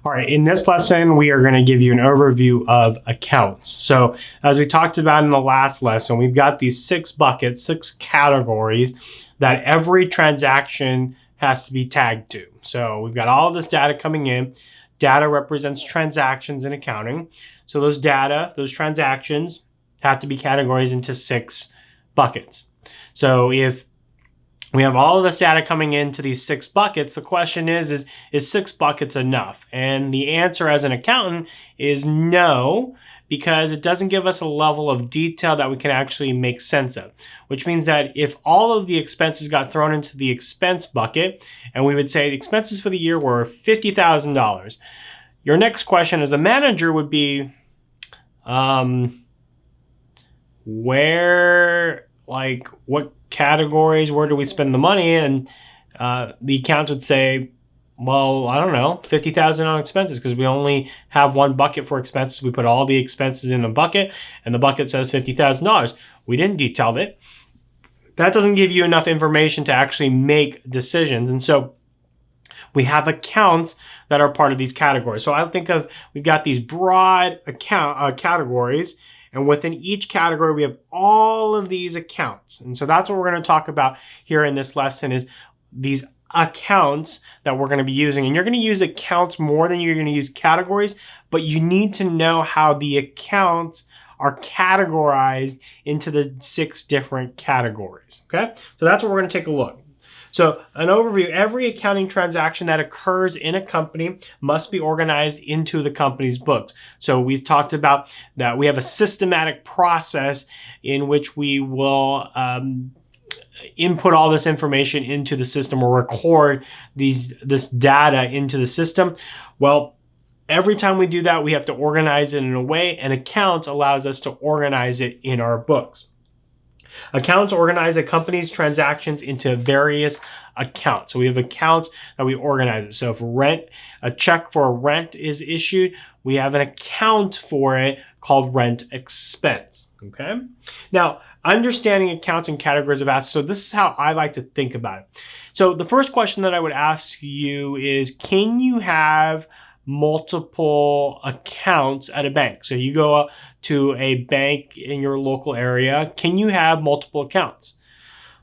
All right, in this lesson, we are going to give you an overview of accounts. So as we talked about in the last lesson, we've got these 6 buckets, 6 categories that every transaction has to be tagged to. So we've got all of this data coming in. Data represents transactions in accounting. So those data, those transactions have to be categorized into 6 buckets. So if we have all of this data coming into these 6 buckets, the question is 6 buckets enough? And the answer as an accountant is no, because it doesn't give us a level of detail that we can actually make sense of, which means that if all of the expenses got thrown into the expense bucket, and we would say the expenses for the year were $50,000, your next question as a manager would be, what categories, where do we spend the money? And the accounts would say, well, I don't know, $50,000 on expenses, because we only have one bucket for expenses. We put all the expenses in a bucket, and the bucket says $50,000. We didn't detail it. That doesn't give you enough information to actually make decisions. And so we have accounts that are part of these categories. So I think of, we've got these broad categories, and within each category, we have all of these accounts. And so that's what we're going to talk about here in this lesson, is these accounts that we're going to be using. And you're going to use accounts more than you're going to use categories, but you need to know how the accounts are categorized into the 6 different categories. Okay, so that's what we're going to take a look. So an overview, every accounting transaction that occurs in a company must be organized into the company's books. So we've talked about that we have a systematic process in which we will input all this information into the system, or record this data into the system. Well, every time we do that, we have to organize it in a way, and accounts allows us to organize it in our books. Accounts organize a company's transactions into various accounts. So we have accounts that we organize it. So if a check for rent is issued, we have an account for it called rent expense. Okay. Now, understanding accounts and categories of assets. So this is how I like to think about it. So the first question that I would ask you is, can you have multiple accounts at a bank? So you go to a bank in your local area, can you have multiple accounts?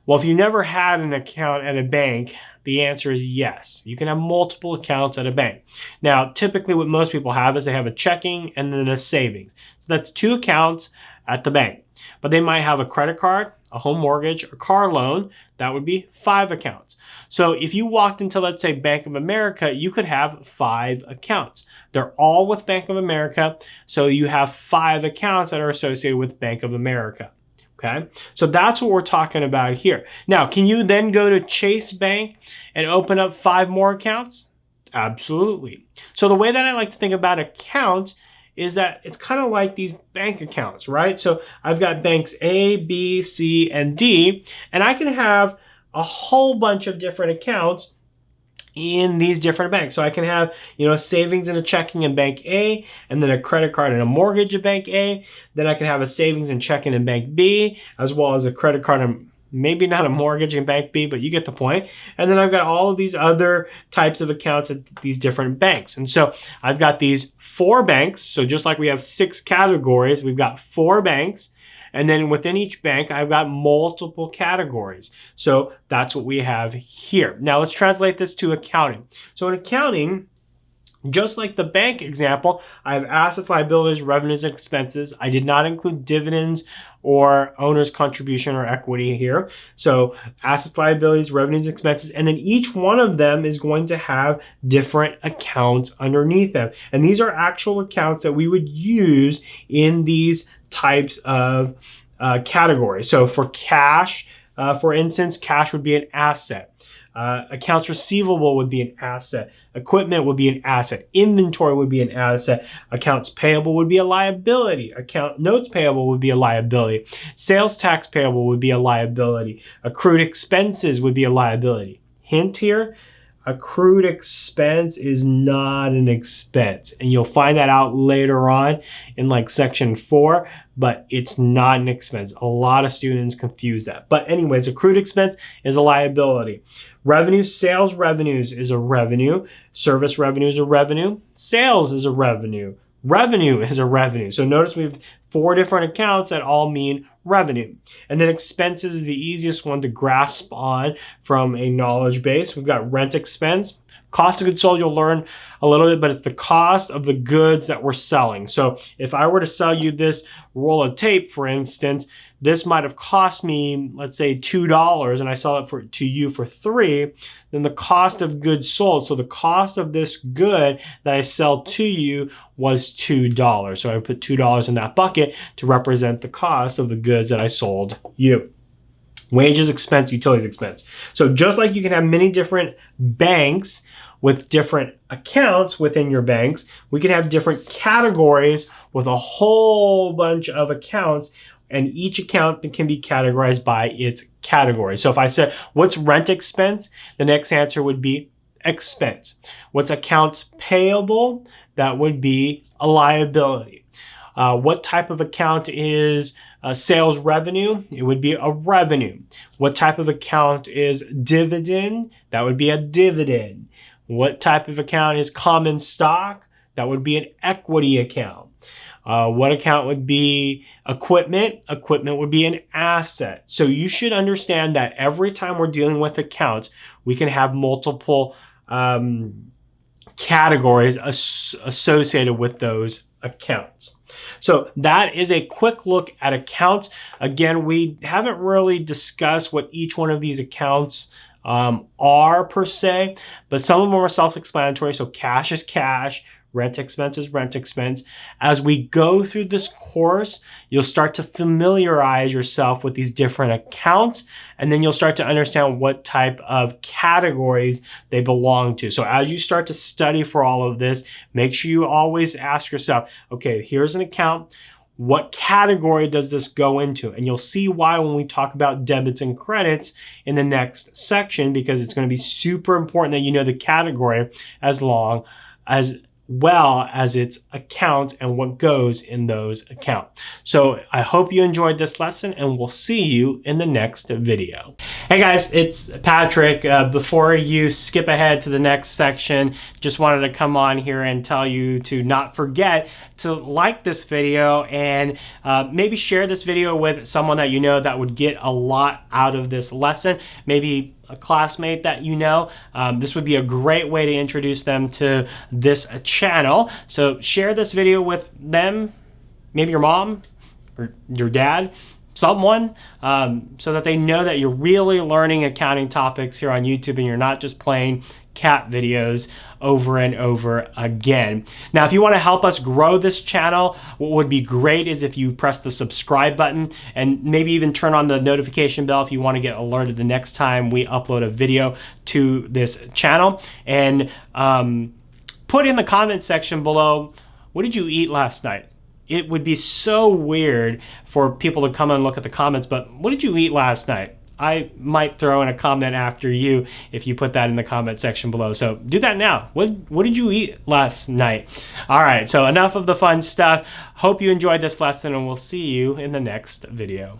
Well, if you never had an account at a bank, the answer is yes. You can have multiple accounts at a bank. Now, typically what most people have is they have a checking and then a savings. So that's 2 accounts at the bank. But they might have a credit card, a home mortgage, a car loan. That would be 5 accounts. So if you walked into, let's say, Bank of America, you could have 5 accounts. They're all with Bank of America. So you have 5 accounts that are associated with Bank of America. Okay, so that's what we're talking about here. Now, can you then go to Chase Bank and open up 5 more accounts? Absolutely. So the way that I like to think about accounts is that it's kind of like these bank accounts, right? So I've got banks A, B, C, and D, and I can have a whole bunch of different accounts in these different banks. So I can have, savings and a checking in bank A, and then a credit card and a mortgage at bank A. Then I can have a savings and checking in bank B, as well as a credit card and maybe not a mortgage in bank B, but you get the point. And then I've got all of these other types of accounts at these different banks. And so I've got these 4 banks. So just like we have 6 categories, we've got 4 banks. And then within each bank, I've got multiple categories. So that's what we have here. Now let's translate this to accounting. So in accounting, just like the bank example, I have assets, liabilities, revenues, and expenses. I did not include dividends or owner's contribution or equity here. So assets, liabilities, revenues, expenses, and then each one of them is going to have different accounts underneath them. And these are actual accounts that we would use in these types of categories. So for cash, for instance, cash would be an asset. Accounts receivable would be an asset. Equipment would be an asset. Inventory would be an asset. Accounts payable would be a liability. Account notes payable would be a liability. Sales tax payable would be a liability. Accrued expenses would be a liability. Hint here, accrued expense is not an expense. And you'll find that out later on in like section 4, but it's not an expense. A lot of students confuse that. But anyways, accrued expense is a liability. Revenue, sales revenues is a revenue. Service revenue is a revenue. Sales is a revenue. Revenue is a revenue. So notice we have 4 different accounts that all mean revenue. And then expenses is the easiest one to grasp on from a knowledge base. We've got rent expense. Cost of goods sold, you'll learn a little bit, but it's the cost of the goods that we're selling. So if I were to sell you this roll of tape, for instance, this might have cost me, let's say $2, and I sell it to you for $3, then the cost of goods sold, so the cost of this good that I sell to you was $2. So I put $2 in that bucket to represent the cost of the goods that I sold you. Wages expense, utilities expense. So just like you can have many different banks with different accounts within your banks, we can have different categories with a whole bunch of accounts, and each account can be categorized by its category. So if I said, what's rent expense? The next answer would be expense. What's accounts payable? That would be a liability. What type of account is sales revenue? It would be a revenue. What type of account is dividend? That would be a dividend. What type of account is common stock? That would be an equity account. What account would be equipment? Equipment would be an asset. So you should understand that every time we're dealing with accounts, we can have multiple categories associated with those accounts. So that is a quick look at accounts. Again, we haven't really discussed what each one of these accounts are per se, but some of them are self-explanatory. So cash is cash, rent expense is rent expense. As we go through this course, you'll start to familiarize yourself with these different accounts, and then you'll start to understand what type of categories they belong to. So as you start to study for all of this, make sure you always ask yourself, okay, here's an account. What category does this go into? And you'll see why when we talk about debits and credits in the next section, because it's going to be super important that you know the category as well as its accounts and what goes in those accounts. So I hope you enjoyed this lesson, and we'll see you in the next video. Hey guys, it's Patrick. Before you skip ahead to the next section, just wanted to come on here and tell you to not forget to like this video and maybe share this video with someone that you know that would get a lot out of this lesson. Maybe a classmate that you know. This would be a great way to introduce them to this channel. So share this video with them, maybe your mom or your dad, someone, so that they know that you're really learning accounting topics here on YouTube and you're not just playing cat videos over and over again. Now, if you want to help us grow this channel, what would be great is if you press the subscribe button and maybe even turn on the notification bell if you want to get alerted the next time we upload a video to this channel. And put in the comment section below, what did you eat last night? It would be so weird for people to come and look at the comments, but what did you eat last night? I might throw in a comment after you if you put that in the comment section below. So do that now. What did you eat last night? All right, so enough of the fun stuff. Hope you enjoyed this lesson, and we'll see you in the next video.